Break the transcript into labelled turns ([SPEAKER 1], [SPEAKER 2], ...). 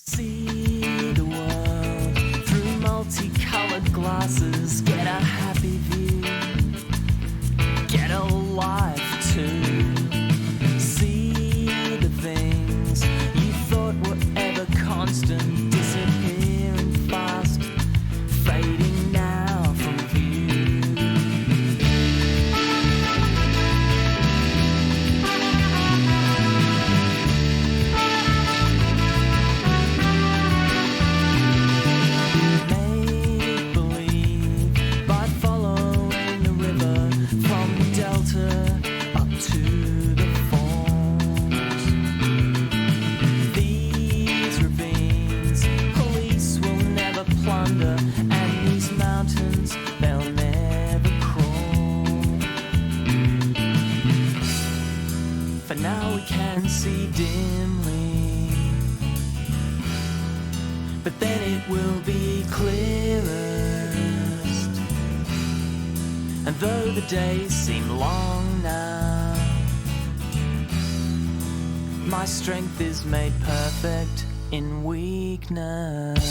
[SPEAKER 1] See the world through multicolored glasses. Get a happy view, get a life too. See the things you thought were ever constant, disappearing fast, fading now from view. Make believe by following the river from the delta up to the falls. These ravines police will never plunder, and these mountains they'll never crawl. For now we can see dimly, but then it will be clearest. And though the days seem long now, my strength is made perfect in weakness.